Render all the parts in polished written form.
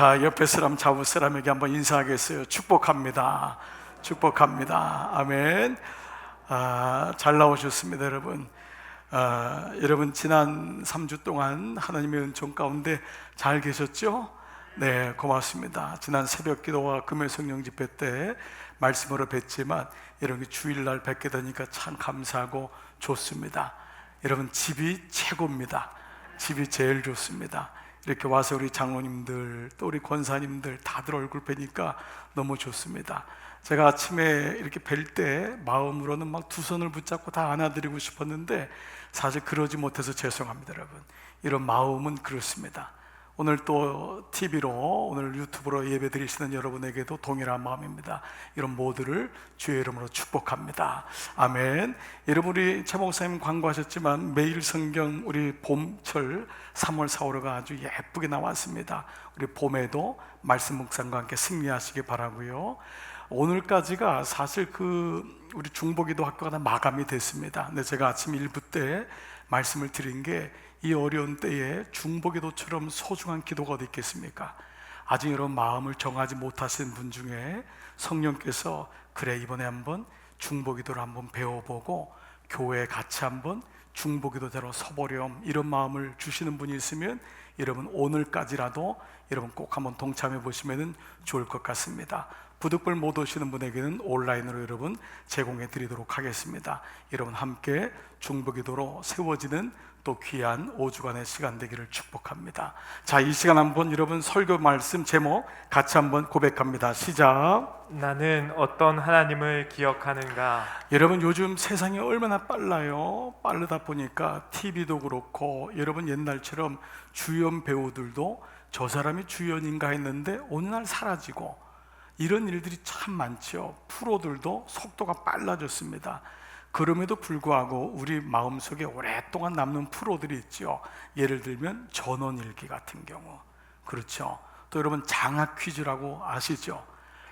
옆에 사람 잡을 사람에게 한번 인사하겠어요. 축복합니다. 축복합니다. 아멘. 잘 나오셨습니다, 여러분. 여러분 지난 3주 동안 하나님의 은총 가운데 잘 계셨죠? 네, 고맙습니다. 지난 새벽 기도와 금요 성령 집회 때 말씀으로 뵀지만 여러분 주일날 뵙게 되니까 참 감사하고 좋습니다. 여러분 집이 최고입니다. 집이 제일 좋습니다. 이렇게 와서 우리 장로님들 또 우리 권사님들 다들 얼굴 뵈니까 너무 좋습니다. 제가 아침에 이렇게 뵐 때 마음으로는 막 두 손을 붙잡고 다 안아드리고 싶었는데 사실 그러지 못해서 죄송합니다. 여러분, 이런 마음은 그렇습니다. 오늘 또 TV로 오늘 유튜브로 예배 드리시는 여러분에게도 동일한 마음입니다. 이런 모두를 주의 이름으로 축복합니다. 아멘. 여러분, 우리 최 목사님 광고하셨지만 매일 성경 우리 봄철 3월 4월호가 아주 예쁘게 나왔습니다. 우리 봄에도 말씀 묵상과 함께 승리하시기 바라고요. 오늘까지가 사실 우리 중보기도 학교가 다 마감이 됐습니다. 근데 제가 아침 1부 때 말씀을 드린 게 이 어려운 때에 중보기도처럼 소중한 기도가 어디 있겠습니까? 아직 여러분 마음을 정하지 못하신 분 중에 성령께서 그래 이번에 한번 중보기도를 한번 배워보고 교회에 같이 한번 중보기도대로 서보렴 이런 마음을 주시는 분이 있으면 여러분 오늘까지라도 여러분 꼭 한번 동참해 보시면 좋을 것 같습니다. 부득불 못 오시는 분에게는 온라인으로 여러분 제공해 드리도록 하겠습니다. 여러분 함께 중보기도로 세워지는 또 귀한 5주간의 시간 되기를 축복합니다. 자, 이 시간 한번 여러분 설교 말씀 제목 같이 한번 고백합니다. 시작. 나는 어떤 하나님을 기억하는가? 여러분 요즘 세상이 얼마나 빨라요. 빠르다 보니까 TV도 그렇고 여러분 옛날처럼 주연 배우들도 저 사람이 주연인가 했는데 어느 날 사라지고 이런 일들이 참 많죠. 프로들도 속도가 빨라졌습니다. 그럼에도 불구하고 우리 마음속에 오랫동안 남는 프로들이 있죠. 예를 들면 전원일기 같은 경우, 그렇죠. 또 여러분 장학 퀴즈라고 아시죠?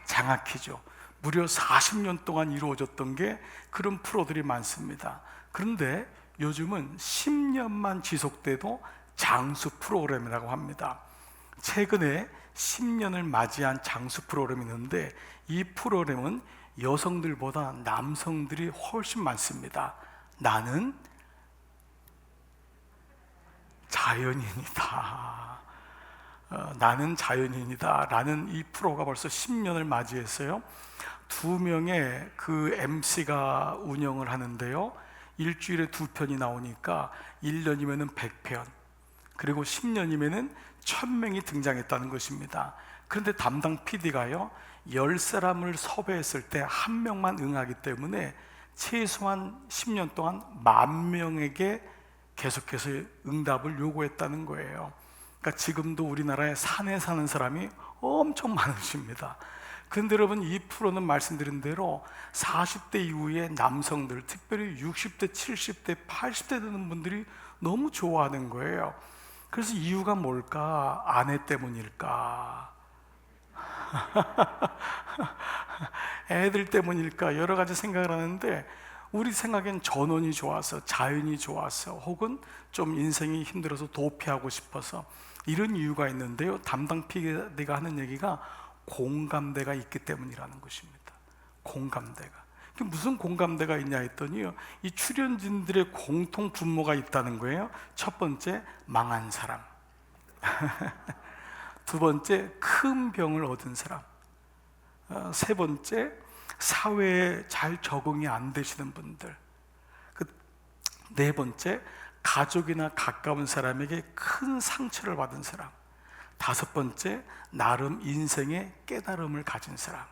장학 퀴즈 무려 40년 동안 이루어졌던 게 그런 프로들이 많습니다. 그런데 요즘은 10년만 지속돼도 장수 프로그램이라고 합니다. 최근에 10년을 맞이한 장수 프로그램이 있는데 이 프로그램은 여성들보다 남성들이 훨씬 많습니다. 나는 자연인이다. 나는 자연인이다 라는 이 프로가 벌써 10년을 맞이했어요. 2명의 그 MC가 운영을 하는데요, 일주일에 2편이 나오니까 1년이면 100편, 그리고 10년이면 1000명이 등장했다는 것입니다. 그런데 담당 PD가요 10사람을 섭외했을 때 1명만 응하기 때문에 최소한 10년 동안 10,000명에게 계속해서 응답을 요구했다는 거예요. 그러니까 지금도 우리나라에 산에 사는 사람이 엄청 많으십니다. 그런데 여러분 이 프로는 말씀드린 대로 40대 이후에 남성들, 특별히 60대, 70대, 80대 되는 분들이 너무 좋아하는 거예요. 그래서 이유가 뭘까? 아내 때문일까? 애들 때문일까? 여러 가지 생각을 하는데 우리 생각엔 전원이 좋아서, 자연이 좋아서, 혹은 좀 인생이 힘들어서 도피하고 싶어서 이런 이유가 있는데요, 담당 PD가 하는 얘기가 공감대가 있기 때문이라는 것입니다. 공감대가. 무슨 공감대가 있냐 했더니요, 이 출연진들의 공통 분모가 있다는 거예요. 첫 번째, 망한 사람. 두 번째, 큰 병을 얻은 사람. 세 번째, 사회에 잘 적응이 안 되시는 분들. 네 번째, 가족이나 가까운 사람에게 큰 상처를 받은 사람. 다섯 번째, 나름 인생의 깨달음을 가진 사람.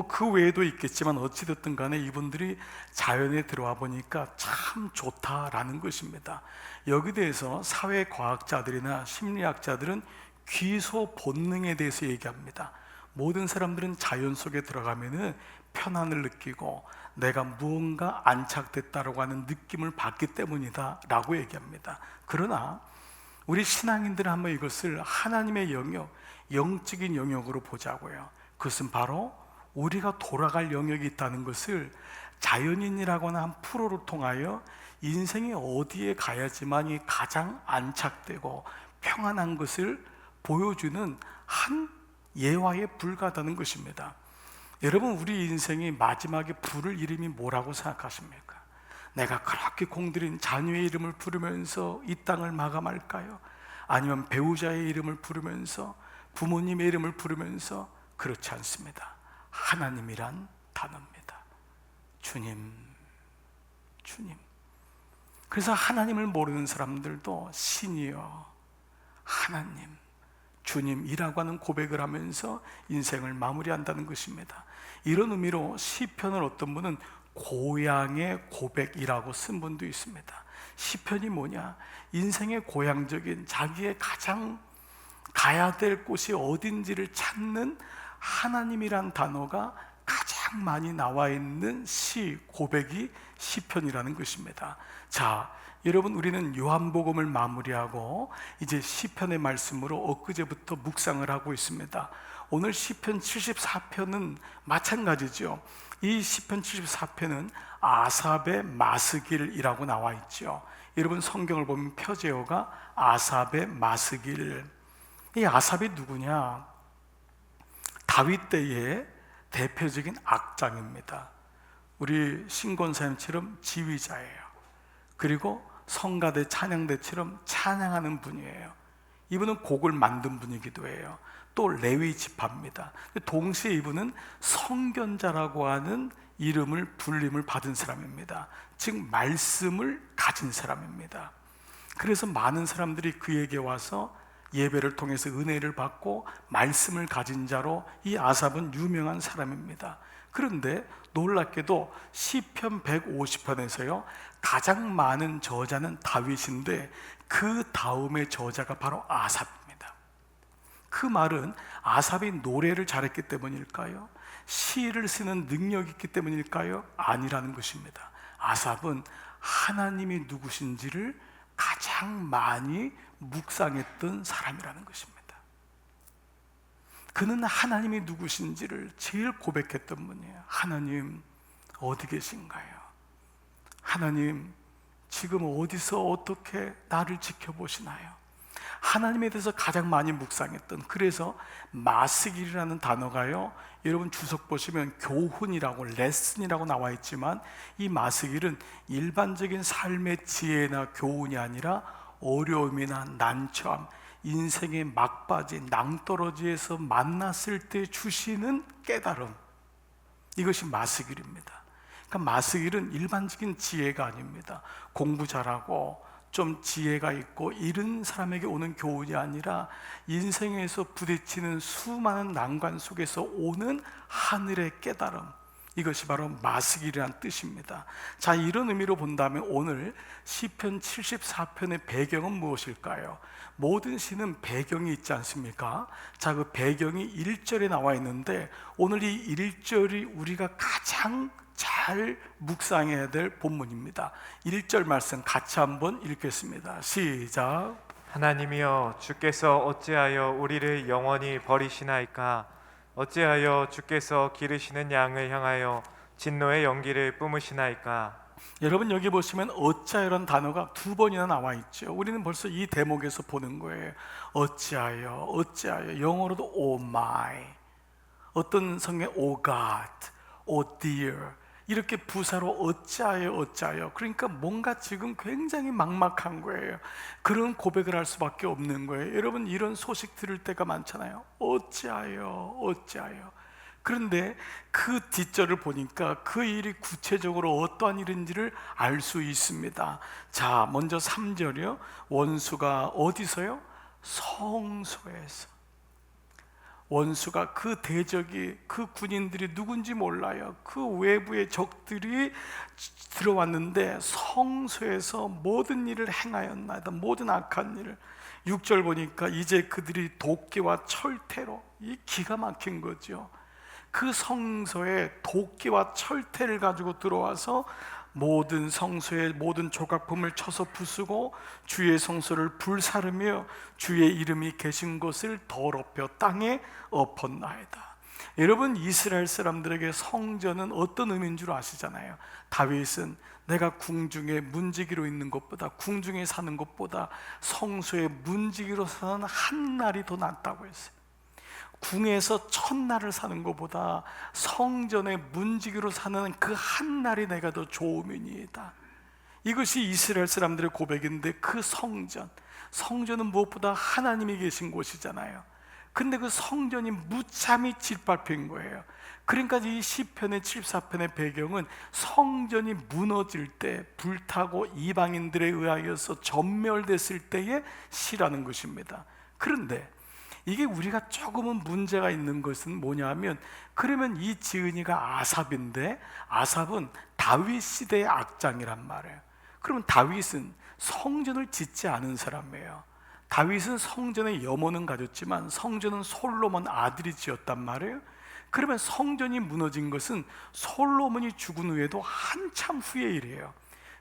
그 외에도 있겠지만 어찌됐든 간에 이분들이 자연에 들어와 보니까 참 좋다라는 것입니다. 여기 대해서 사회과학자들이나 심리학자들은 귀소 본능에 대해서 얘기합니다. 모든 사람들은 자연 속에 들어가면은 편안을 느끼고 내가 무언가 안착됐다라고 하는 느낌을 받기 때문이다 라고 얘기합니다. 그러나 우리 신앙인들은 한번 이것을 하나님의 영역, 영적인 영역으로 보자고요. 그것은 바로 우리가 돌아갈 영역이 있다는 것을 자연인이라고나 한 프로를 통하여 인생이 어디에 가야지만이 가장 안착되고 평안한 것을 보여주는 한 예화에 불과하다는 것입니다. 여러분, 우리 인생이 마지막에 부를 이름이 뭐라고 생각하십니까? 내가 그렇게 공들인 자녀의 이름을 부르면서 이 땅을 마감할까요? 아니면 배우자의 이름을 부르면서, 부모님의 이름을 부르면서? 그렇지 않습니다. 하나님이란 단어입니다. 주님, 주님. 그래서 하나님을 모르는 사람들도 신이여, 하나님, 주님이라고 하는 고백을 하면서 인생을 마무리한다는 것입니다. 이런 의미로 시편을 어떤 분은 고향의 고백이라고 쓴 분도 있습니다. 시편이 뭐냐? 인생의 고향적인 자기의 가장 가야 될 곳이 어딘지를 찾는 하나님이란 단어가 가장 많이 나와 있는 시, 고백이 시편이라는 것입니다. 자, 여러분, 우리는 요한복음을 마무리하고 이제 시편의 말씀으로 엊그제부터 묵상을 하고 있습니다. 오늘 시편 74편은 마찬가지죠. 이 시편 74편은 아삽의 마스길이라고 나와 있죠. 여러분, 성경을 보면 표제어가 아삽의 마스길. 이 아삽이 누구냐? 다윗 때의 대표적인 악장입니다. 우리 신권사님처럼 지휘자예요. 그리고 성가대 찬양대처럼 찬양하는 분이에요. 이분은 곡을 만든 분이기도 해요. 또 레위 지파입니다. 동시에 이분은 성견자라고 하는 이름을 불림을 받은 사람입니다. 즉 말씀을 가진 사람입니다. 그래서 많은 사람들이 그에게 와서 예배를 통해서 은혜를 받고 말씀을 가진 자로 이 아삽은 유명한 사람입니다. 그런데 놀랍게도 시편 150편에서요 가장 많은 저자는 다윗인데 그 다음의 저자가 바로 아삽입니다. 그 말은 아삽이 노래를 잘했기 때문일까요? 시를 쓰는 능력이 있기 때문일까요? 아니라는 것입니다. 아삽은 하나님이 누구신지를 가장 많이 묵상했던 사람이라는 것입니다. 그는 하나님이 누구신지를 제일 고백했던 분이에요. 하나님, 어디 계신가요? 하나님, 지금 어디서 어떻게 나를 지켜보시나요? 하나님에 대해서 가장 많이 묵상했던, 그래서 마스길이라는 단어가요, 여러분 주석 보시면 교훈이라고, 레슨이라고 나와 있지만 이 마스길은 일반적인 삶의 지혜나 교훈이 아니라 어려움이나 난처함, 인생의 막바지, 낭떠러지에서 만났을 때 주시는 깨달음, 이것이 마스길입니다. 그러니까 마스길은 일반적인 지혜가 아닙니다. 공부 잘하고 좀 지혜가 있고 이런 사람에게 오는 교훈이 아니라 인생에서 부딪히는 수많은 난관 속에서 오는 하늘의 깨달음, 이것이 바로 마스길이라는 뜻입니다. 자, 이런 의미로 본다면 오늘 시편 74편의 배경은 무엇일까요? 모든 시는 배경이 있지 않습니까? 자, 그 배경이 1절에 나와 있는데 오늘 이 1절이 우리가 가장 잘 묵상해야 될 본문입니다. 1절 말씀 같이 한번 읽겠습니다. 시작. 하나님이여, 주께서 어찌하여 우리를 영원히 버리시나이까? 어찌하여 주께서 기르시는 양을 향하여 진노의 연기를 뿜으시나이까? 여러분, 여기 보시면 어찌하여라는 단어가 두 번이나 나와 있죠. 우리는 벌써 이 대목에서 보는 거예요. 어찌하여, 어찌하여. 영어로도 oh my, 어떤 성경에 oh God, oh dear, 이렇게 부사로 어찌하여, 어찌하여. 그러니까 뭔가 지금 굉장히 막막한 거예요. 그런 고백을 할 수밖에 없는 거예요. 여러분, 이런 소식 들을 때가 많잖아요. 어찌하여, 어찌하여. 그런데 그 뒷절을 보니까 그 일이 구체적으로 어떠한 일인지를 알 수 있습니다. 자, 먼저 3절이요. 원수가 어디서요? 성소에서. 원수가, 그 대적이, 그 군인들이 누군지 몰라요. 그 외부의 적들이 들어왔는데 성소에서 모든 일을 행하였나이다. 모든 악한 일을. 6절 보니까 이제 그들이 도끼와 철퇴로, 이 기가 막힌 거죠. 그 성소에 도끼와 철퇴를 가지고 들어와서 모든 성소의 모든 조각품을 쳐서 부수고 주의 성소를 불사르며 주의 이름이 계신 곳을 더럽혀 땅에 엎었나이다. 여러분, 이스라엘 사람들에게 성전은 어떤 의미인 줄 아시잖아요. 다윗은 내가 궁중에 문지기로 있는 것보다, 궁중에 사는 것보다 성소에 문지기로 사는 한 날이 더 낫다고 했어요. 궁에서 첫날을 사는 것보다 성전의 문지기로 사는 그 한 날이 내가 더 좋음이니이다. 이것이 이스라엘 사람들의 고백인데, 그 성전은 무엇보다 하나님이 계신 곳이잖아요. 근데 그 성전이 무참히 짓밟힌 거예요. 그러니까 이 시편의 74편의 배경은 성전이 무너질 때, 불타고 이방인들에 의하여서 전멸됐을 때의 시라는 것입니다. 그런데 이게 우리가 조금은 문제가 있는 것은 뭐냐면, 그러면 이 지은이가 아삽인데, 아삽은 다윗 시대의 악장이란 말이에요. 그러면 다윗은 성전을 짓지 않은 사람이에요. 다윗은 성전의 염원은 가졌지만 성전은 솔로몬 아들이 지었단 말이에요. 그러면 성전이 무너진 것은 솔로몬이 죽은 후에도 한참 후의 일이에요.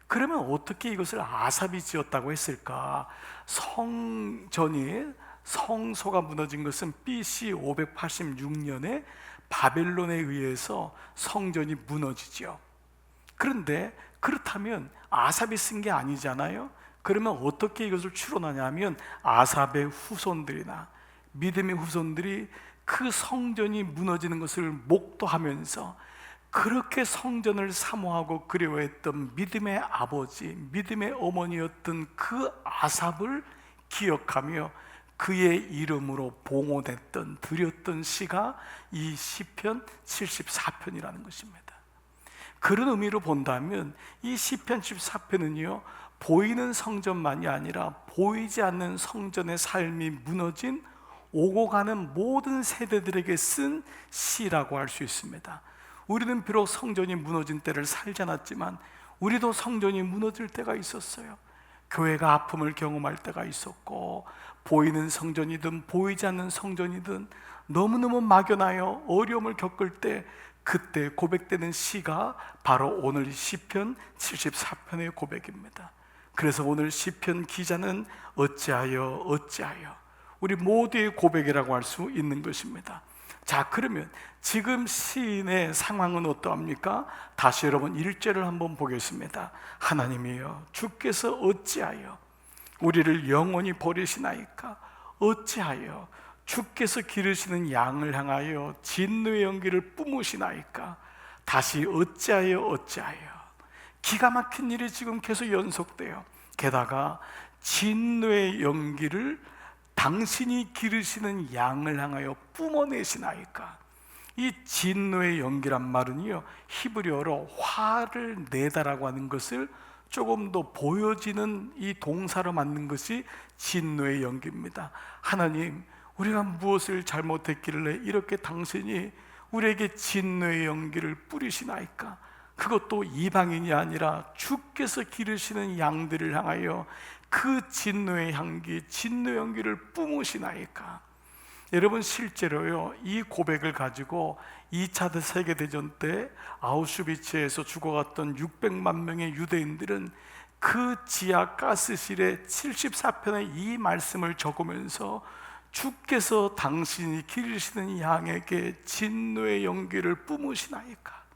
그러면 어떻게 이것을 아삽이 지었다고 했을까? 성소가 무너진 것은 BC 586년에 바벨론에 의해서 성전이 무너지죠. 그런데 그렇다면 아삽이 쓴 게 아니잖아요. 그러면 어떻게 이것을 추론하냐면, 아삽의 후손들이나 믿음의 후손들이 그 성전이 무너지는 것을 목도하면서 그렇게 성전을 사모하고 그리워했던 믿음의 아버지, 믿음의 어머니였던 그 아삽을 기억하며 그의 이름으로 봉헌했던, 드렸던 시가 이 시편 74편이라는 것입니다. 그런 의미로 본다면 이 시편 74편은요, 보이는 성전만이 아니라 보이지 않는 성전의 삶이 무너진 오고 가는 모든 세대들에게 쓴 시라고 할 수 있습니다. 우리는 비록 성전이 무너진 때를 살지 않았지만 우리도 성전이 무너질 때가 있었어요. 교회가 아픔을 경험할 때가 있었고, 보이는 성전이든 보이지 않는 성전이든 너무너무 막연하여 어려움을 겪을 때, 그때 고백되는 시가 바로 오늘 시편 74편의 고백입니다. 그래서 오늘 시편 기자는 어찌하여 우리 모두의 고백이라고 할 수 있는 것입니다. 자, 그러면 지금 시인의 상황은 어떠합니까? 다시 여러분 1절을 한번 보겠습니다. 하나님이여, 주께서 어찌하여 우리를 영원히 버리시나이까? 어찌하여 주께서 기르시는 양을 향하여 진노의 연기를 뿜으시나이까? 다시 어찌하여. 기가 막힌 일이 지금 계속 연속돼요. 게다가 진노의 연기를 당신이 기르시는 양을 향하여 뿜어내시나이까? 이 진노의 연기란 말은요, 히브리어로 화를 내다라고 하는 것을 조금 더 보여지는 이 동사로 만든 것이 진노의 연기입니다. 하나님, 우리가 무엇을 잘못했길래 이렇게 당신이 우리에게 진노의 연기를 뿌리시나이까? 그것도 이방인이 아니라 주께서 기르시는 양들을 향하여 그 진노의 향기, 진노의 연기를 뿜으시나이까? 여러분, 실제로요, 이 고백을 가지고 2차 세계대전 때 아우슈비츠에서 죽어갔던 600만 명의 유대인들은 그 지하 가스실에 74편의 이 말씀을 적으면서 주께서 당신이 기르시는 양에게 진노의 연기를 뿜으시나이까?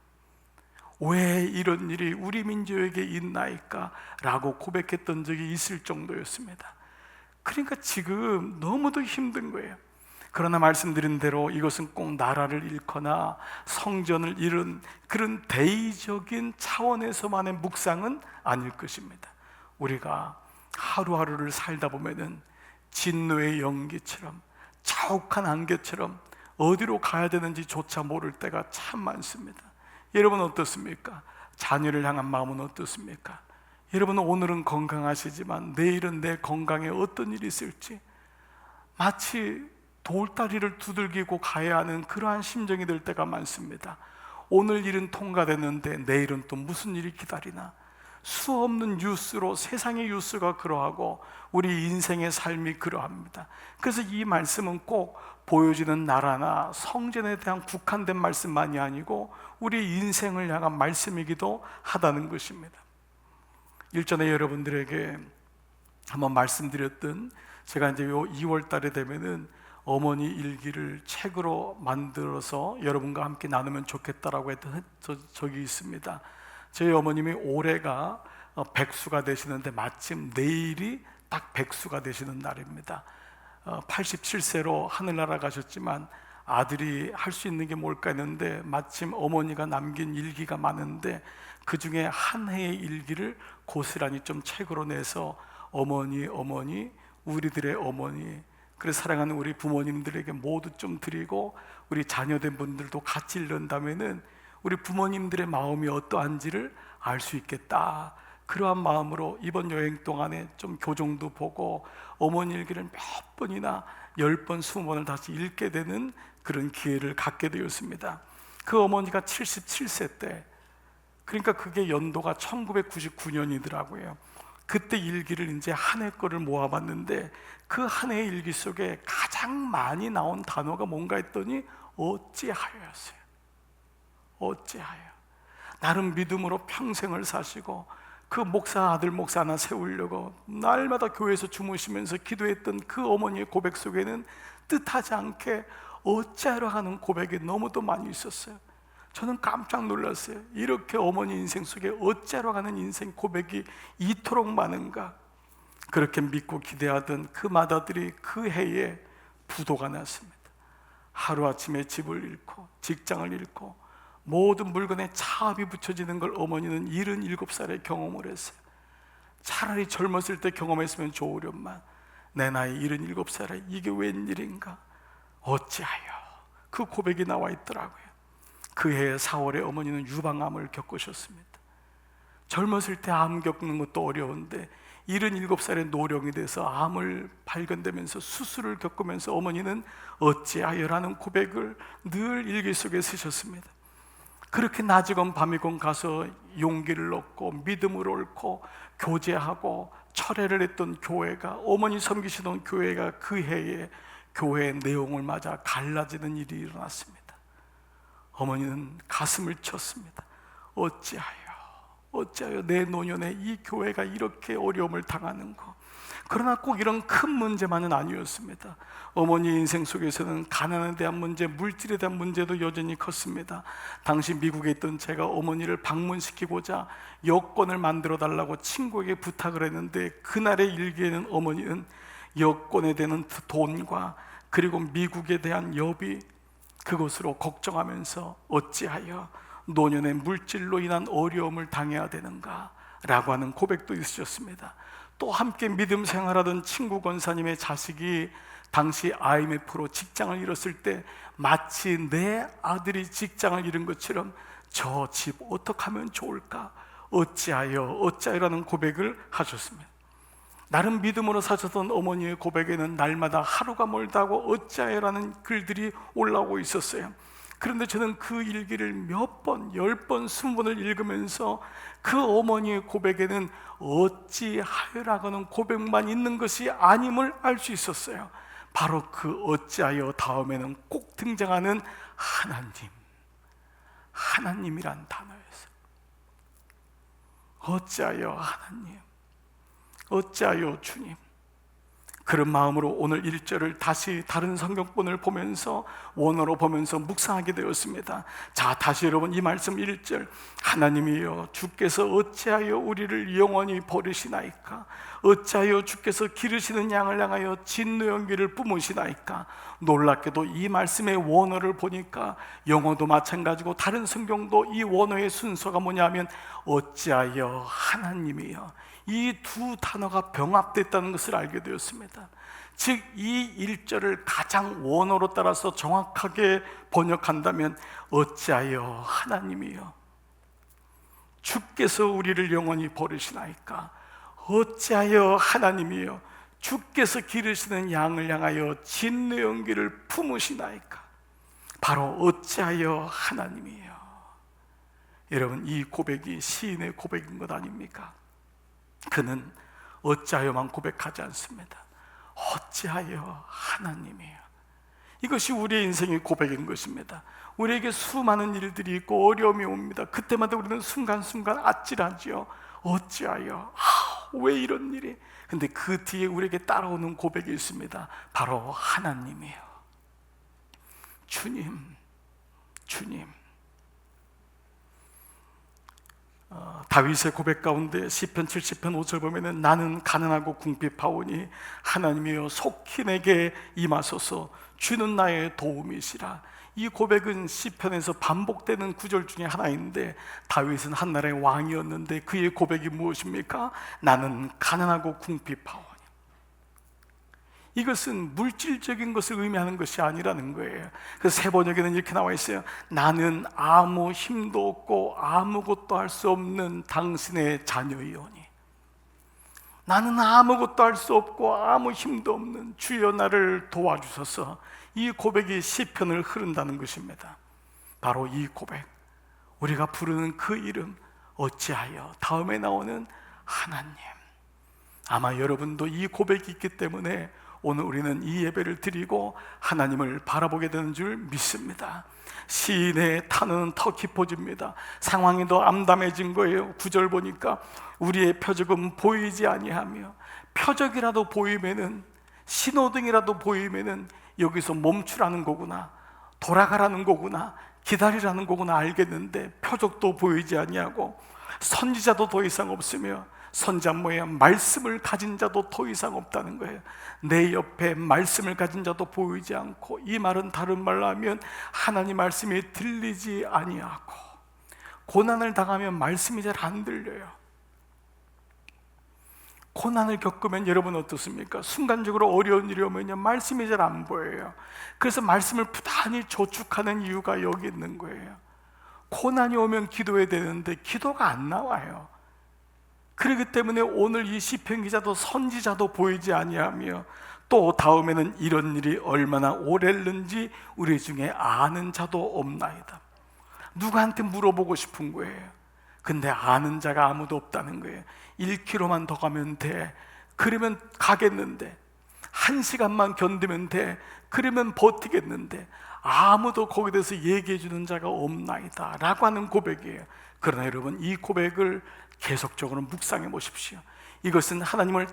왜 이런 일이 우리 민족에게 있나이까? 라고 고백했던 적이 있을 정도였습니다. 그러니까 지금 너무도 힘든 거예요. 그러나 말씀드린 대로 이것은 꼭 나라를 잃거나 성전을 잃은 그런 대의적인 차원에서만의 묵상은 아닐 것입니다. 우리가 하루하루를 살다 보면은 진노의 연기처럼, 자욱한 안개처럼 어디로 가야 되는지 조차 모를 때가 참 많습니다. 여러분 어떻습니까? 자녀를 향한 마음은 어떻습니까? 여러분은 오늘은 건강하시지만 내일은 내 건강에 어떤 일이 있을지 마치 돌다리를 두들기고 가야 하는 그러한 심정이 될 때가 많습니다. 오늘 일은 통과됐는데 내일은 또 무슨 일이 기다리나? 수 없는 뉴스로, 세상의 뉴스가 그러하고 우리 인생의 삶이 그러합니다. 그래서 이 말씀은 꼭 보여지는 나라나 성전에 대한 국한된 말씀만이 아니고 우리 인생을 향한 말씀이기도 하다는 것입니다. 일전에 여러분들에게 한번 말씀드렸던, 제가 이제 요 2월 달에 되면은 어머니 일기를 책으로 만들어서 여러분과 함께 나누면 좋겠다라고 했던 적이 있습니다. 저희 어머님이 올해가 백수가 되시는데 마침 내일이 딱 백수가 되시는 날입니다. 87세로 하늘나라 가셨지만 아들이 할 수 있는 게 뭘까 했는데 마침 어머니가 남긴 일기가 많은데 그 중에 한 해의 일기를 고스란히 좀 책으로 내서 어머니 우리들의 어머니, 그래서 사랑하는 우리 부모님들에게 모두 좀 드리고 우리 자녀된 분들도 같이 읽는다면은 우리 부모님들의 마음이 어떠한지를 알 수 있겠다. 그러한 마음으로 이번 여행 동안에 좀 교정도 보고 어머니 일기를 몇 번이나 10번, 20번을 다시 읽게 되는 그런 기회를 갖게 되었습니다. 그 어머니가 77세 때, 그러니까 그게 연도가 1999년이더라고요. 그때 일기를 이제 한 해 거를 모아봤는데 그 한 해의 일기 속에 가장 많이 나온 단어가 뭔가 했더니 어찌하여였어요. 어찌하여. 나름 믿음으로 평생을 사시고 그 목사 아들 목사 하나 세우려고 날마다 교회에서 주무시면서 기도했던 그 어머니의 고백 속에는 뜻하지 않게 어찌하려 하는 고백이 너무도 많이 있었어요. 저는 깜짝 놀랐어요. 이렇게 어머니 인생 속에 어찌하려 하는 인생 고백이 이토록 많은가. 그렇게 믿고 기대하던 그 맏아들이 그 해에 부도가 났습니다. 하루아침에 집을 잃고 직장을 잃고 모든 물건에 차압이 붙여지는 걸 어머니는 77살에 경험을 했어요. 차라리 젊었을 때 경험했으면 좋으련만 내 나이 77살에 이게 웬일인가. 어찌하여. 그 고백이 나와 있더라고요. 그 해 4월에 어머니는 유방암을 겪으셨습니다. 젊었을 때 암 겪는 것도 어려운데 77살의 노령이 돼서 암을 발견되면서 수술을 겪으면서 어머니는 어찌하여라는 고백을 늘 일기 속에 쓰셨습니다. 그렇게 낮이건 밤이건 가서 용기를 얻고 믿음을 옳고 교제하고 철회를 했던 교회가, 어머니 섬기시던 교회가 그 해에 교회의 내용을 맞아 갈라지는 일이 일어났습니다. 어머니는 가슴을 쳤습니다. 어찌하여 내 노년에 이 교회가 이렇게 어려움을 당하는 거. 그러나 꼭 이런 큰 문제만은 아니었습니다. 어머니 인생 속에서는 가난에 대한 문제, 물질에 대한 문제도 여전히 컸습니다. 당시 미국에 있던 제가 어머니를 방문시키고자 여권을 만들어 달라고 친구에게 부탁을 했는데 그날의 일기에는 어머니는 여권에 대한 돈과 그리고 미국에 대한 여비, 그것으로 걱정하면서 어찌하여 노년의 물질로 인한 어려움을 당해야 되는가 라고 하는 고백도 있으셨습니다. 또 함께 믿음 생활하던 친구 권사님의 자식이 당시 IMF로 직장을 잃었을 때 마치 내 아들이 직장을 잃은 것처럼 저 집 어떻게 하면 좋을까? 어찌하여라는 고백을 하셨습니다. 나름 믿음으로 사셨던 어머니의 고백에는 날마다 하루가 멀다고 어찌하여라는 글들이 올라오고 있었어요. 그런데 저는 그 일기를 몇 번, 10번, 20번을 읽으면서 그 어머니의 고백에는 어찌하여라고는 고백만 있는 것이 아님을 알 수 있었어요. 바로 그 어찌하여 다음에는 꼭 등장하는 하나님이란 단어였어요. 어찌하여 하나님, 어찌하여 주님. 그런 마음으로 오늘 1절을 다시 다른 성경본을 보면서 원어로 보면서 묵상하게 되었습니다. 자, 다시 여러분 이 말씀 1절. 하나님이여 주께서 어찌하여 우리를 영원히 버리시나이까? 어찌하여 주께서 기르시는 양을 향하여 진노연기를 뿜으시나이까? 놀랍게도 이 말씀의 원어를 보니까 영어도 마찬가지고 다른 성경도 이 원어의 순서가 뭐냐면 어찌하여 하나님이여, 이 두 단어가 병합됐다는 것을 알게 되었습니다. 즉 이 1절을 가장 원어로 따라서 정확하게 번역한다면 어찌하여 하나님이여 주께서 우리를 영원히 버리시나이까? 어찌하여 하나님이여 주께서 기르시는 양을 향하여 진노연기를 품으시나이까? 바로 어찌하여 하나님이여. 여러분, 이 고백이 시인의 고백인 것 아닙니까? 그는 어찌하여만 고백하지 않습니다. 어찌하여 하나님이여. 이것이 우리의 인생의 고백인 것입니다. 우리에게 수많은 일들이 있고 어려움이 옵니다. 그때마다 우리는 순간순간 아찔하지요. 어찌하여, 왜 이런 일이? 근데 그 뒤에 우리에게 따라오는 고백이 있습니다. 바로 하나님이여. 주님. 다윗의 고백 가운데 시편 70편 5절 보면은 나는 가난하고 궁핍하오니 하나님이여 속히 내게 임하소서 주는 나의 도움이시라. 이 고백은 시편에서 반복되는 구절 중에 하나인데 다윗은 한나라의 왕이었는데 그의 고백이 무엇입니까? 나는 가난하고 궁핍하오니. 이것은 물질적인 것을 의미하는 것이 아니라는 거예요. 그래서 세 번역에는 이렇게 나와 있어요. 나는 아무 힘도 없고 아무것도 할 수 없는 당신의 자녀이오니. 나는 아무것도 할 수 없고 아무 힘도 없는 주여 나를 도와주소서. 이 고백이 시편을 흐른다는 것입니다. 바로 이 고백, 우리가 부르는 그 이름 어찌하여, 다음에 나오는 하나님. 아마 여러분도 이 고백이 있기 때문에 오늘 우리는 이 예배를 드리고 하나님을 바라보게 되는 줄 믿습니다. 시인의 탄원은 더 깊어집니다. 상황이 더 암담해진 거예요. 9절 보니까 우리의 표적은 보이지 아니하며, 표적이라도 보이면은, 신호등이라도 보이면은 여기서 멈추라는 거구나, 돌아가라는 거구나, 기다리라는 거구나 알겠는데 표적도 보이지 아니하고 선지자도 더 이상 없으며, 선지자 뭐야? 말씀을 가진 자도 더 이상 없다는 거예요. 내 옆에 말씀을 가진 자도 보이지 않고, 이 말은 다른 말로 하면 하나님 말씀이 들리지 아니하고, 고난을 당하면 말씀이 잘 안 들려요. 고난을 겪으면 여러분 어떻습니까? 순간적으로 어려운 일이 오면요, 말씀이 잘 안 보여요. 그래서 말씀을 부단히 저축하는 이유가 여기 있는 거예요. 고난이 오면 기도해야 되는데 기도가 안 나와요. 그렇기 때문에 오늘 이 시편 기자도 선지자도 보이지 아니하며, 또 다음에는 이런 일이 얼마나 오랬는지 우리 중에 아는 자도 없나이다. 누구한테 물어보고 싶은 거예요. 근데 아는 자가 아무도 없다는 거예요. 1km만 더 가면 돼, 그러면 가겠는데, 1시간만 견디면 돼, 그러면 버티겠는데, 아무도 거기에 대해서 얘기해 주는 자가 없나이다 라고 하는 고백이에요. 그러나 여러분, 이 고백을 계속적으로 묵상해 보십시오. 이것은 하나님을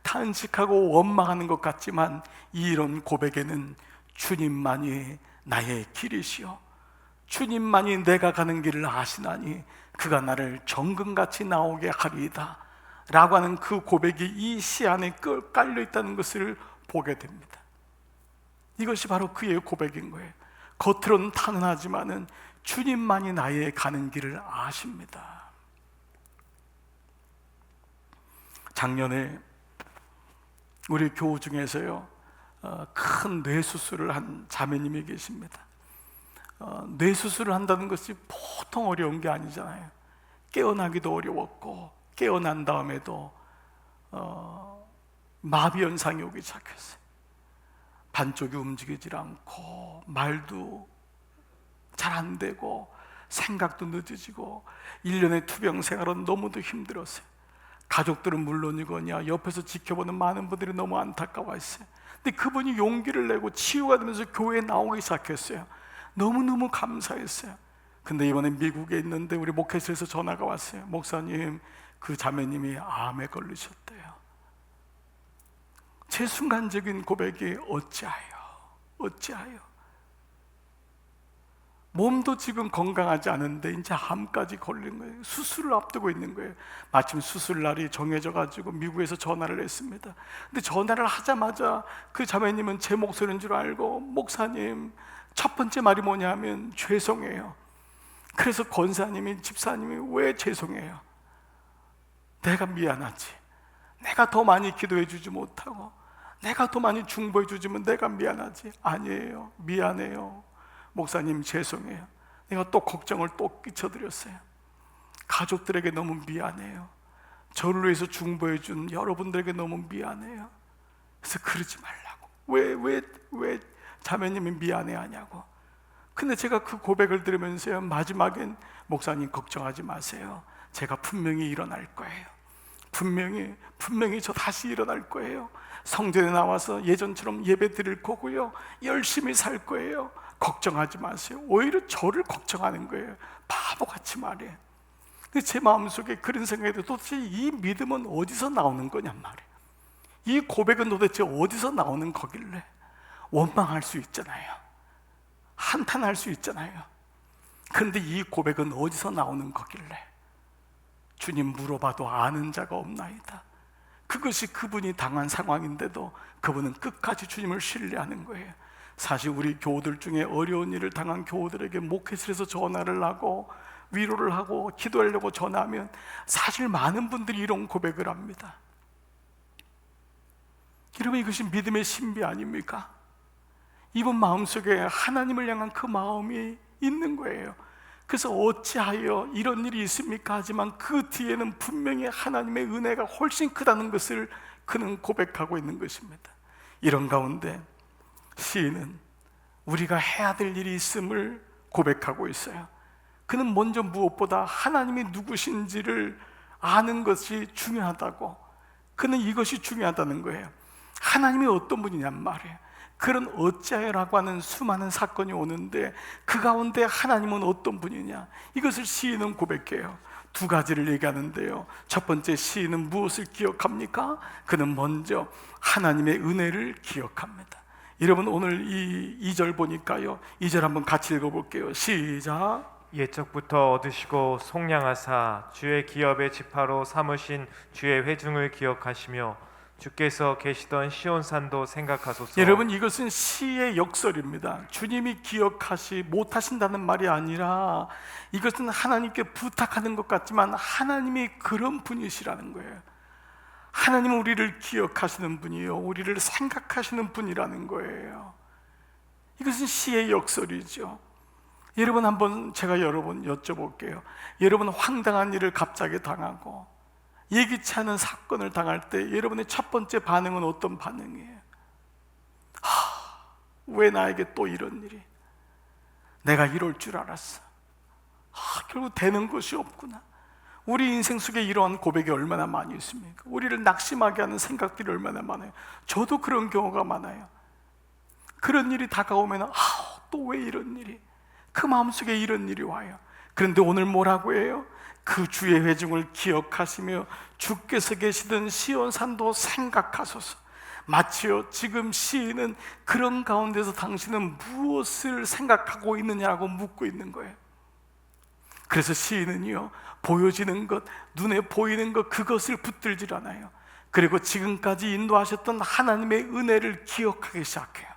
탄식하고 원망하는 것 같지만, 이런 고백에는 주님만이 나의 길이시오, 주님만이 내가 가는 길을 아시나니 그가 나를 정금같이 나오게 하리이다 라고 하는 그 고백이 이 시 안에 깔려 있다는 것을 보게 됩니다. 이것이 바로 그의 고백인 거예요. 겉으로는 탄원하지만은 주님만이 나의 가는 길을 아십니다. 작년에 우리 교우 중에서요, 큰 뇌수술을 한 자매님이 계십니다. 뇌수술을 한다는 것이 보통 어려운 게 아니잖아요. 깨어나기도 어려웠고, 깨어난 다음에도 마비 현상이 오기 시작했어요. 반쪽이 움직이질 않고, 말도 잘 안 되고, 생각도 늦어지고, 1년의 투병 생활은 너무도 힘들었어요. 가족들은 물론이거냐 옆에서 지켜보는 많은 분들이 너무 안타까워했어요. 근데 그분이 용기를 내고 치유가 되면서 교회에 나오기 시작했어요. 너무너무 감사했어요. 근데 이번에 미국에 있는데 우리 목회실에서 전화가 왔어요. 목사님, 그 자매님이 암에 걸리셨대요. 제 순간적인 고백이 어찌하여 몸도 지금 건강하지 않은데 이제 암까지 걸린 거예요. 수술을 앞두고 있는 거예요. 마침 수술 날이 정해져 가지고 미국에서 전화를 했습니다. 근데 전화를 하자마자 그 자매님은 제 목소리인 줄 알고, 목사님, 첫 번째 말이 뭐냐면 죄송해요. 그래서 권사님이, 집사님이, 왜 죄송해요? 내가 미안하지. 내가 더 많이 기도해 주지 못하고, 내가 더 많이 중보해 주지면 내가 미안하지. 아니에요, 미안해요. 목사님 죄송해요. 내가 또 걱정을 또 끼쳐드렸어요. 가족들에게 너무 미안해요. 저를 위해서 중보해 준 여러분들에게 너무 미안해요. 그래서 그러지 말라고. 왜 자매님이 미안해 하냐고. 근데 제가 그 고백을 들으면서요, 마지막엔 목사님 걱정하지 마세요. 제가 분명히 일어날 거예요. 분명히 저 다시 일어날 거예요. 성전에 나와서 예전처럼 예배 드릴 거고요. 열심히 살 거예요. 걱정하지 마세요. 오히려 저를 걱정하는 거예요. 바보같이 말해. 제 마음속에 그런 생각이 들어요. 도대체 이 믿음은 어디서 나오는 거냔 말이에요. 이 고백은 도대체 어디서 나오는 거길래. 원망할 수 있잖아요. 한탄할 수 있잖아요. 그런데 이 고백은 어디서 나오는 거길래. 주님 물어봐도 아는 자가 없나이다. 그것이 그분이 당한 상황인데도 그분은 끝까지 주님을 신뢰하는 거예요. 사실 우리 교우들 중에 어려운 일을 당한 교우들에게 목회실에서 전화를 하고 위로를 하고 기도하려고 전화하면 사실 많은 분들이 이런 고백을 합니다. 여러분, 이것이 믿음의 신비 아닙니까? 이분 마음속에 하나님을 향한 그 마음이 있는 거예요. 그래서 어찌하여 이런 일이 있습니까? 하지만 그 뒤에는 분명히 하나님의 은혜가 훨씬 크다는 것을 그는 고백하고 있는 것입니다. 이런 가운데 시인은 우리가 해야 될 일이 있음을 고백하고 있어요. 그는 먼저 무엇보다 하나님이 누구신지를 아는 것이 중요하다고, 그는 이것이 중요하다는 거예요. 하나님이 어떤 분이냔 말이에요. 그런 어찌하여라고 하는 수많은 사건이 오는데 그 가운데 하나님은 어떤 분이냐, 이것을 시인은 고백해요. 두 가지를 얘기하는데요. 첫 번째, 시인은 무엇을 기억합니까? 그는 먼저 하나님의 은혜를 기억합니다. 여러분, 오늘 이 2절 보니까요, 2절 한번 같이 읽어볼게요. 시작. 옛적부터 얻으시고 속량하사 주의 기업의 지파로 삼으신 주의 회중을 기억하시며 주께서 계시던 시온산도 생각하소서. 여러분, 이것은 시의 역설입니다. 주님이 기억하시 못하신다는 말이 아니라 이것은 하나님께 부탁하는 것 같지만 하나님이 그런 분이시라는 거예요. 하나님은 우리를 기억하시는 분이요, 우리를 생각하시는 분이라는 거예요. 이것은 시의 역설이죠. 여러분, 한번 제가 여러분 여쭤볼게요. 여러분, 황당한 일을 갑자기 당하고 예기치 않은 사건을 당할 때 여러분의 첫 번째 반응은 어떤 반응이에요? 왜 나에게 또 이런 일이? 내가 이럴 줄 알았어. 결국 되는 것이 없구나. 우리 인생 속에 이러한 고백이 얼마나 많이 있습니까? 우리를 낙심하게 하는 생각들이 얼마나 많아요. 저도 그런 경우가 많아요. 그런 일이 다가오면 또 왜 이런 일이? 그 마음속에 이런 일이 와요. 그런데 오늘 뭐라고 해요? 그 주의 회중을 기억하시며 주께서 계시던 시온산도 생각하소서. 마치요, 지금 시인은 그런 가운데서 당신은 무엇을 생각하고 있느냐고 묻고 있는 거예요. 그래서 시인은요, 보여지는 것, 눈에 보이는 것, 그것을 붙들질 않아요. 그리고 지금까지 인도하셨던 하나님의 은혜를 기억하기 시작해요.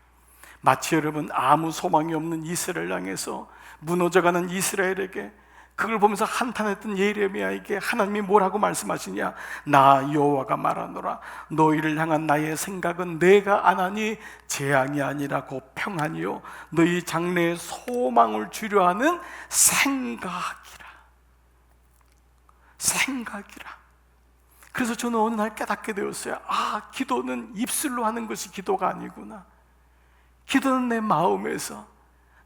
마치 여러분, 아무 소망이 없는 이스라엘 향해서 무너져가는 이스라엘에게 그걸 보면서 한탄했던 예레미야에게 하나님이 뭐라고 말씀하시냐? 나 여호와가 말하노라, 너희를 향한 나의 생각은 내가 안하니 재앙이 아니라 곧 평안이요 너희 장래에 소망을 주려 하는 생각이라. 그래서 저는 어느 날 깨닫게 되었어요. 기도는 입술로 하는 것이 기도가 아니구나. 기도는 내 마음에서,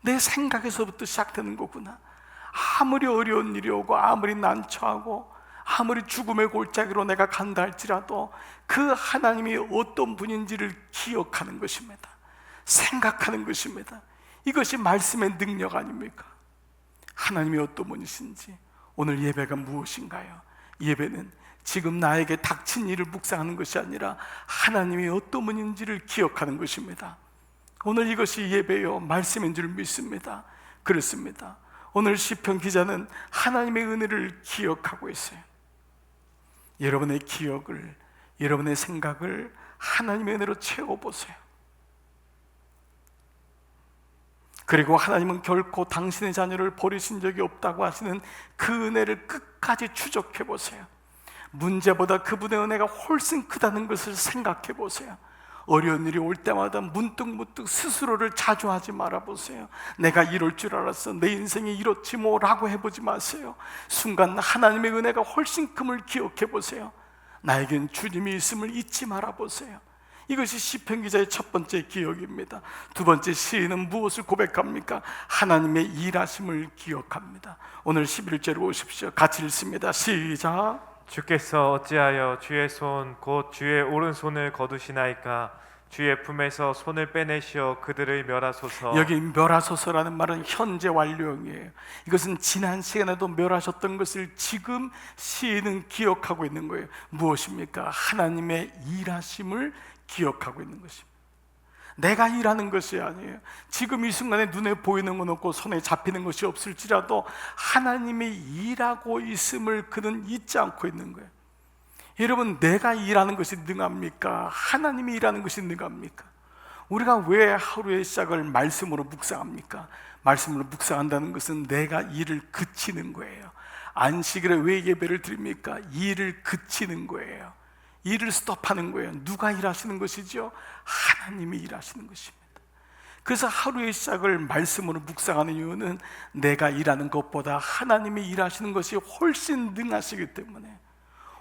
내 생각에서부터 시작되는 거구나. 아무리 어려운 일이 오고 아무리 난처하고 아무리 죽음의 골짜기로 내가 간다 할지라도 그 하나님이 어떤 분인지를 기억하는 것입니다. 생각하는 것입니다. 이것이 말씀의 능력 아닙니까? 하나님이 어떤 분이신지. 오늘 예배가 무엇인가요? 예배는 지금 나에게 닥친 일을 묵상하는 것이 아니라 하나님이 어떤 분인지를 기억하는 것입니다. 오늘 이것이 예배요 말씀인 줄 믿습니다. 그렇습니다. 오늘 시편 기자는 하나님의 은혜를 기억하고 있어요. 여러분의 기억을, 여러분의 생각을 하나님의 은혜로 채워보세요. 그리고 하나님은 결코 당신의 자녀를 버리신 적이 없다고 하시는 그 은혜를 끝까지 추적해보세요. 문제보다 그분의 은혜가 훨씬 크다는 것을 생각해보세요. 어려운 일이 올 때마다 문득 스스로를 자주하지 말아보세요. 내가 이럴 줄 알았어, 내 인생이 이렇지 뭐라고 해보지 마세요. 순간 하나님의 은혜가 훨씬 큼을 기억해보세요. 나에겐 주님이 있음을 잊지 말아보세요. 이것이 시편 기자의 첫 번째 기억입니다. 두 번째, 시인은 무엇을 고백합니까? 하나님의 일하심을 기억합니다. 오늘 11절을 보십시오. 같이 읽습니다. 시작. 주께서 어찌하여 주의 손 곧 주의 오른손을 거두시나이까? 주의 품에서 손을 빼내시어 그들을 멸하소서. 여기 멸하소서라는 말은 현재 완료형이에요. 이것은 지난 시간에도 멸하셨던 것을 지금 시인은 기억하고 있는 거예요. 무엇입니까? 하나님의 일하심을 기억하고 있는 것입니다. 내가 일하는 것이 아니에요. 지금 이 순간에 눈에 보이는 건 없고 손에 잡히는 것이 없을지라도 하나님이 일하고 있음을 그는 잊지 않고 있는 거예요. 여러분, 내가 일하는 것이 능합니까? 하나님이 일하는 것이 능합니까? 우리가 왜 하루의 시작을 말씀으로 묵상합니까? 말씀으로 묵상한다는 것은 내가 일을 그치는 거예요. 안식일에 왜 예배를 드립니까? 일을 그치는 거예요. 일을 스톱하는 거예요. 누가 일하시는 것이죠? 하나님이 일하시는 것입니다. 그래서 하루의 시작을 말씀으로 묵상하는 이유는 내가 일하는 것보다 하나님이 일하시는 것이 훨씬 능하시기 때문에,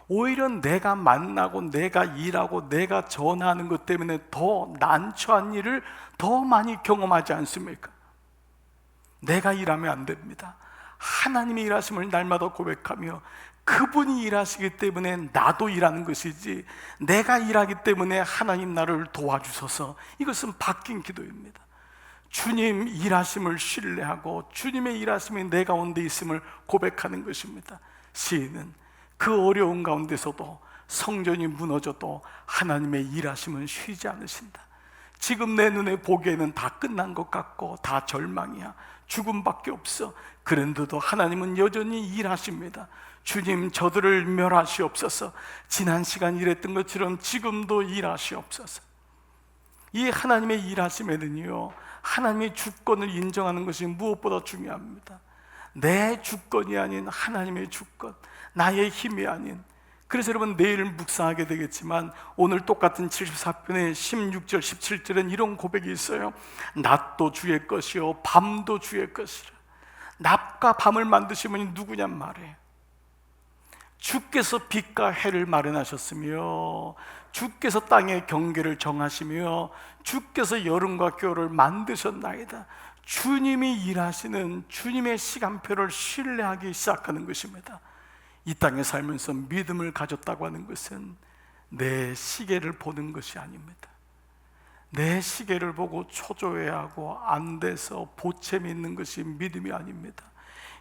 오히려 내가 만나고 내가 일하고 내가 전하는 것 때문에 더 난처한 일을 더 많이 경험하지 않습니까? 내가 일하면 안 됩니다. 하나님이 일하심을 날마다 고백하며 그분이 일하시기 때문에 나도 일하는 것이지, 내가 일하기 때문에 하나님 나를 도와주셔서, 이것은 바뀐 기도입니다. 주님 일하심을 신뢰하고 주님의 일하심이 내 가운데 있음을 고백하는 것입니다. 시인은 그 어려운 가운데서도 성전이 무너져도 하나님의 일하심은 쉬지 않으신다. 지금 내 눈에 보기에는 다 끝난 것 같고 다 절망이야, 죽음밖에 없어. 그런데도 하나님은 여전히 일하십니다. 주님, 저들을 멸하시옵소서. 지난 시간 일했던 것처럼 지금도 일하시옵소서. 이 하나님의 일하심에는요, 하나님의 주권을 인정하는 것이 무엇보다 중요합니다. 내 주권이 아닌 하나님의 주권, 나의 힘이 아닌. 그래서 여러분, 내일 묵상하게 되겠지만 오늘 똑같은 74편의 16절 17절엔 이런 고백이 있어요. 낮도 주의 것이요 밤도 주의 것이라. 낮과 밤을 만드신 분이 누구냔 말이에요. 주께서 빛과 해를 마련하셨으며 주께서 땅의 경계를 정하시며 주께서 여름과 겨울을 만드셨나이다. 주님이 일하시는 주님의 시간표를 신뢰하기 시작하는 것입니다. 이 땅에 살면서 믿음을 가졌다고 하는 것은 내 시계를 보는 것이 아닙니다. 내 시계를 보고 초조해하고 안 돼서 보채 있는 것이 믿음이 아닙니다.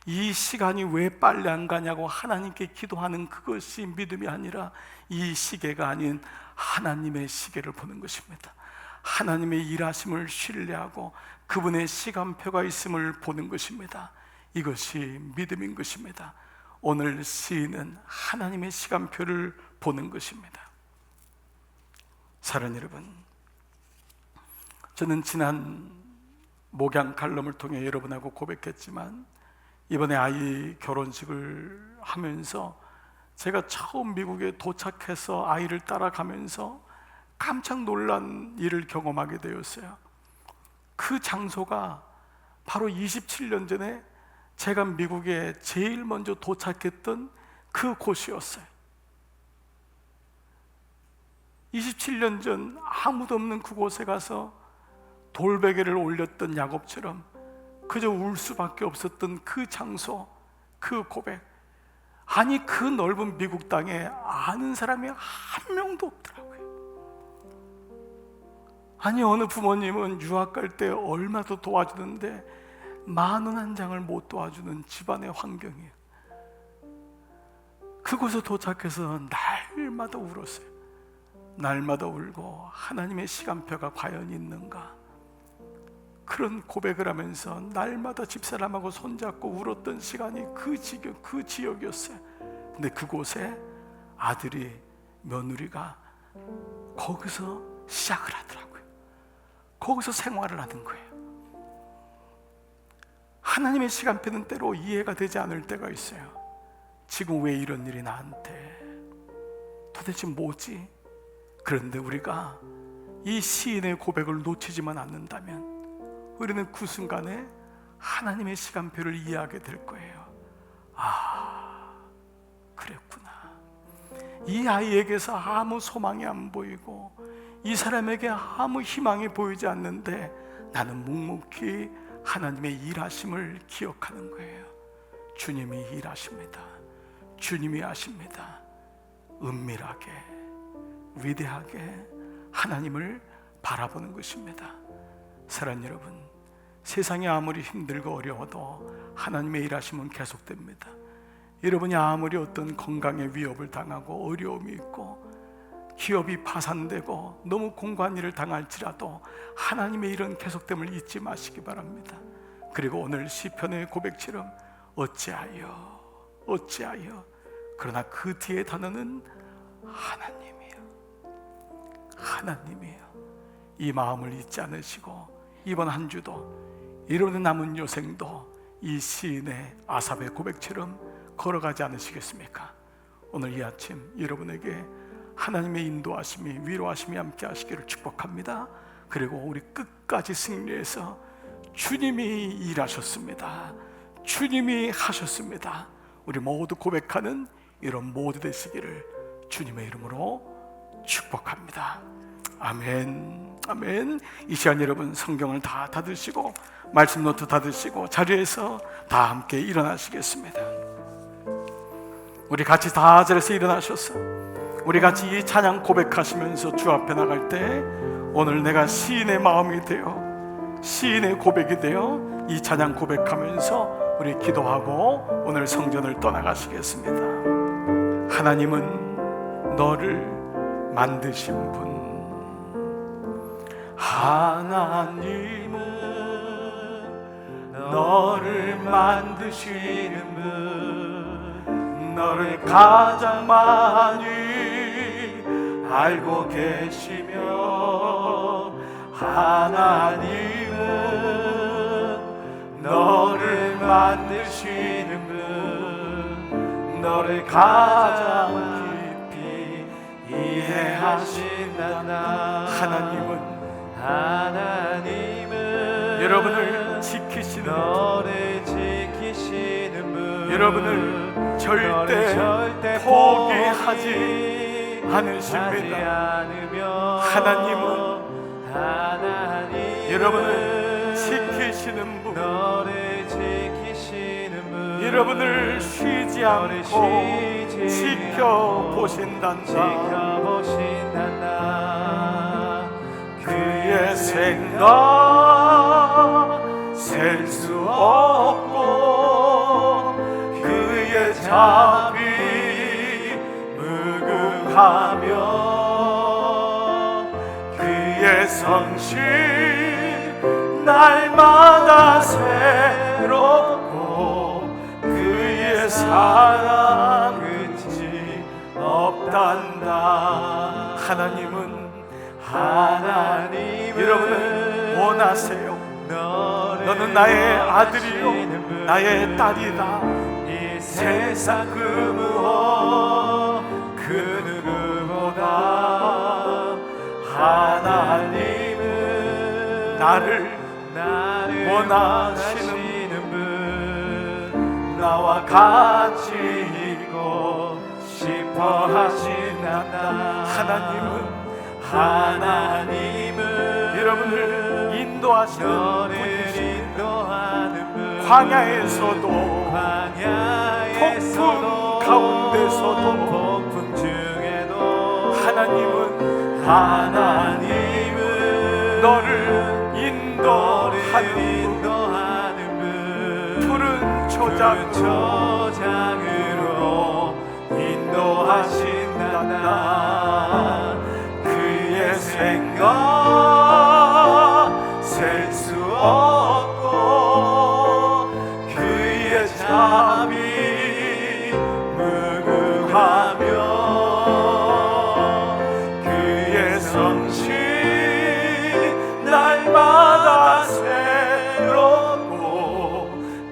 이 시간이 왜 빨리 안 가냐고 하나님께 기도하는 그것이 믿음이 아니라, 이 시계가 아닌 하나님의 시계를 보는 것입니다. 하나님의 일하심을 신뢰하고 그분의 시간표가 있음을 보는 것입니다. 이것이 믿음인 것입니다. 오늘 시인은 하나님의 시간표를 보는 것입니다. 사랑하는 여러분, 저는 지난 목양 칼럼을 통해 여러분하고 고백했지만, 이번에 아이 결혼식을 하면서 제가 처음 미국에 도착해서 아이를 따라가면서 깜짝 놀란 일을 경험하게 되었어요. 그 장소가 바로 27년 전에 제가 미국에 제일 먼저 도착했던 그 곳이었어요. 27년 전 아무도 없는 그곳에 가서 돌베개를 올렸던 야곱처럼 그저 울 수밖에 없었던 그 장소, 그 고백. 아니, 그 넓은 미국 땅에 아는 사람이 한 명도 없더라고요. 아니, 어느 부모님은 유학 갈 때 얼마도 도와주는데 10,000원 한 장을 못 도와주는 집안의 환경이에요. 그곳에 도착해서 날마다 울었어요. 날마다 울고 하나님의 시간표가 과연 있는가, 그런 고백을 하면서 날마다 집사람하고 손잡고 울었던 시간이 그 지역이었어요. 근데 그곳에 아들이, 며느리가 거기서 시작을 하더라고요. 거기서 생활을 하는 거예요. 하나님의 시간표는 때로 이해가 되지 않을 때가 있어요. 지금 왜 이런 일이 나한테, 도대체 뭐지? 그런데 우리가 이 시인의 고백을 놓치지만 않는다면 우리는 그 순간에 하나님의 시간표를 이해하게 될 거예요. 아, 그랬구나. 이 아이에게서 아무 소망이 안 보이고 이 사람에게 아무 희망이 보이지 않는데 나는 묵묵히 하나님의 일하심을 기억하는 거예요. 주님이 일하십니다. 주님이 하십니다. 은밀하게, 위대하게 하나님을 바라보는 것입니다. 사랑하는 여러분, 세상이 아무리 힘들고 어려워도 하나님의 일하심은 계속됩니다. 여러분이 아무리 어떤 건강의 위협을 당하고 어려움이 있고 기업이 파산되고 너무 공고한 일을 당할지라도 하나님의 일은 계속됨을 잊지 마시기 바랍니다. 그리고 오늘 시편의 고백처럼 어찌하여 그러나 그 뒤에 단어는 하나님이에요. 이 마음을 잊지 않으시고 이번 한 주도 이로는 남은 여생도 이 시인의 아삽의 고백처럼 걸어가지 않으시겠습니까? 오늘 이 아침 여러분에게 하나님의 인도하심이 위로하심이 함께 하시기를 축복합니다. 그리고 우리 끝까지 승리해서 주님이 일하셨습니다. 주님이 하셨습니다. 우리 모두 고백하는 이런 모두 되시기를 주님의 이름으로 축복합니다. 아멘, 아멘. 이 시간 여러분 성경을 다 닫으시고 말씀 노트 닫으시고 자리에서 다 함께 일어나시겠습니다. 우리 같이 다 자리에서 일어나셔서 우리 같이 이 찬양 고백하시면서 주 앞에 나갈 때 오늘 내가 시인의 마음이 되어 시인의 고백이 되어 이 찬양 고백하면서 우리 기도하고 오늘 성전을 떠나가시겠습니다. 하나님은 너를 만드신 분, 하나님은 너를 만드시는 분, 너를 가장 많이 알고 계시며 하나님은 너를 만드시는 분, 너를 가장 깊이 이해하신다. 하나님은 여러분을 지키시는 너를 지키시는 분, 여러분을 절대 포기하지 않으십니다. 하나님은 여러분을 지키시는 분, 여러분을 쉬지 않고 지켜보신단다. 그의 생각 셀 수 없고 그의 자비 무궁하며 그의 성실 날마다 새롭고 그의 사랑 끝이 없단다. 하나님은 여러분을 원하세요. 너는 나의 아들이요 나의 딸이다. 이 세상 그 무엇 그 누구보다 하나님은 나를 원하시는 분, 나와 같이 있고 싶어 하신다. 하나님은 여러분을 인도하시는 분이십니다. 광야에서도 폭풍 가운데서도 하나님은 너를 인도하는 분, 푸른 초장으로 인도하신다. 그의 생각 셀 수 없고 그의 자비 무궁하며 그의 성실 날마다 새롭고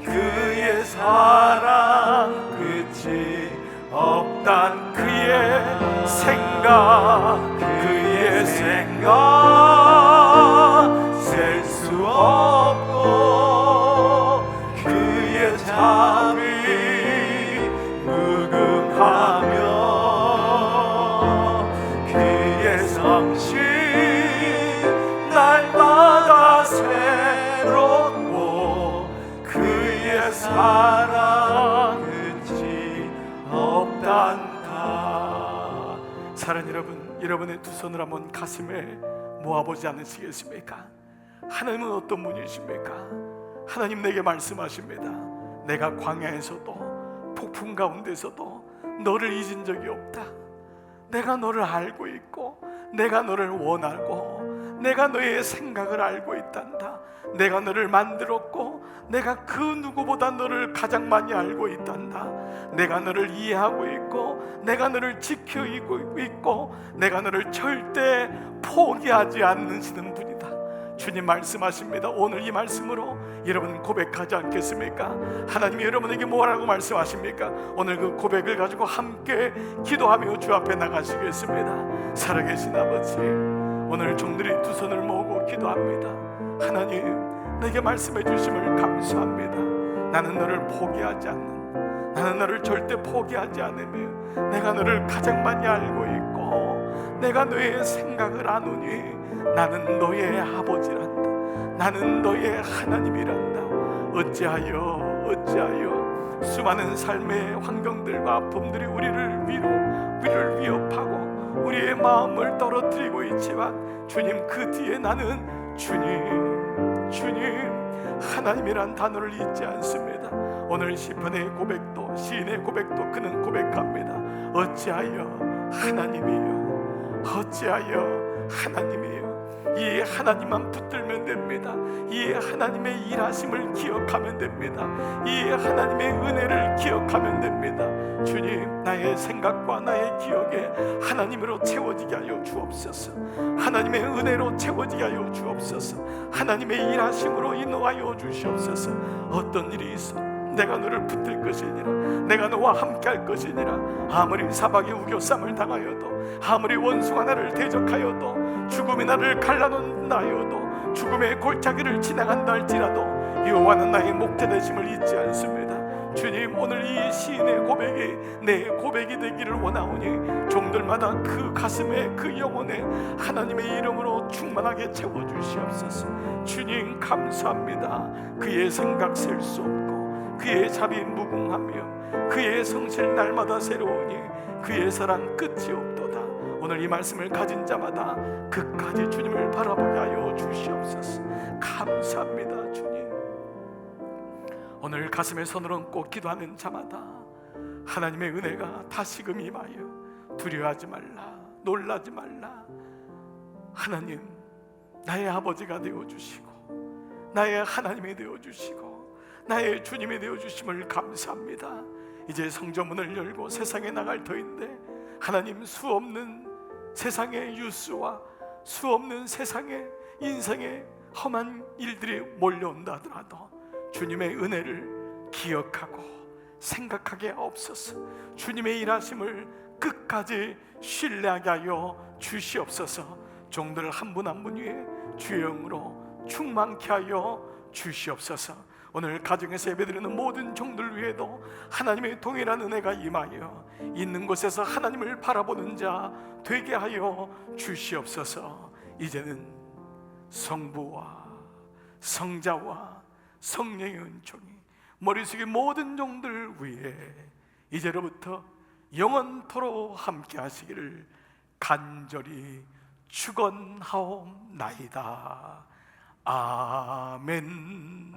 그의 사랑 끝이 없단. 그의 생각 셀 수 없고 그의 자비 무궁하며 그의 성실 날마다 새롭고 그의 사랑 끝이 없단다. 사랑 여러분의 두 손을 한번 가슴에 모아보지 않으시겠습니까? 하나님은 어떤 분이십니까? 하나님 내게 말씀하십니다. 내가 광야에서도 폭풍 가운데서도 너를 잊은 적이 없다. 내가 너를 알고 있고 내가 너를 원하고 내가 너의 생각을 알고 있단다. 내가 너를 만들었고 내가 그 누구보다 너를 가장 많이 알고 있단다. 내가 너를 이해하고 있고 내가 너를 지키고 있고 내가 너를 절대 포기하지 않으시는 분이다. 주님 말씀하십니다. 오늘 이 말씀으로 여러분 고백하지 않겠습니까? 하나님이 여러분에게 뭐라고 말씀하십니까? 오늘 그 고백을 가지고 함께 기도하며 주 앞에 나가시겠습니다. 살아계신 아버지, 오늘 종들이 두 손을 모으고 기도합니다. 하나님, 내게 말씀해 주심을 감사합니다. 나는 너를 포기하지 않는, 나는 너를 절대 포기하지 않으며 내가 너를 가장 많이 알고 있고 내가 너의 생각을 아노니 나는 너의 아버지란다. 나는 너의 하나님이란다. 어찌하여 수많은 삶의 환경들과 아픔들이 우리를 위협하고 우리의 마음을 떨어뜨리고 있지만 주님, 그 뒤에 나는 주님 하나님이란 단어를 잊지 않습니다. 오늘 시편의 고백도, 시인의 고백도 그는 고백합니다. 어찌하여 하나님이여, 어찌하여 하나님이여. 이 하나님만 붙들면 됩니다. 이 하나님의 일하심을 기억하면 됩니다. 이 하나님의 은혜를 기억하면 됩니다. 주님, 나의 생각과 나의 기억에 하나님으로 채워지게 하여 주옵소서. 하나님의 은혜로 채워지게 하여 주옵소서. 하나님의 일하심으로 인도하여 주시옵소서. 어떤 일이 있어 내가 너를 붙들 것이니라, 내가 너와 함께 할 것이니라. 아무리 사박의 우겨쌈을 당하여도, 아무리 원수가 나를 대적하여도, 죽음이 나를 갈라놓는다 하여도, 죽음의 골짜기를 지나간다 할지라도 여호와는 나의 목자 되심을 잊지 않습니다. 주님, 오늘 이 시인의 고백이 내 고백이 되기를 원하오니 종들마다 그 가슴에, 그 영혼에 하나님의 이름으로 충만하게 채워주시옵소서. 주님 감사합니다. 그의 생각 셀 수 없고 그의 자비 무궁하며 그의 성실 날마다 새로우니 그의 사랑 끝이 없도다. 오늘 이 말씀을 가진 자마다 끝까지 주님을 바라보게 하여 주시옵소서. 감사합니다. 주님, 오늘 가슴에 손을 얹고 기도하는 자마다 하나님의 은혜가 다시금 임하여 두려워하지 말라, 놀라지 말라. 하나님, 나의 아버지가 되어주시고 나의 하나님이 되어주시고 나의 주님이 되어주심을 감사합니다. 이제 성전문을 열고 세상에 나갈 터인데 하나님, 수없는 세상의 뉴스와 수없는 세상의 인생의 험한 일들이 몰려온다 하더라도 주님의 은혜를 기억하고 생각하게 하옵소서. 주님의 일하심을 끝까지 신뢰하게 하여 주시옵소서. 종들 한 분 한 분 위에 주의 영으로 충만케 하여 주시옵소서. 오늘 가정에서 예배드리는 모든 종들 위에도 하나님의 동일한 은혜가 임하여 있는 곳에서 하나님을 바라보는 자 되게 하여 주시옵소서. 이제는 성부와 성자와 성령의 은총이 머릿속의 모든 종들 위에 이제로부터 영원토록 함께 하시기를 간절히 축원하옵나이다. 아멘.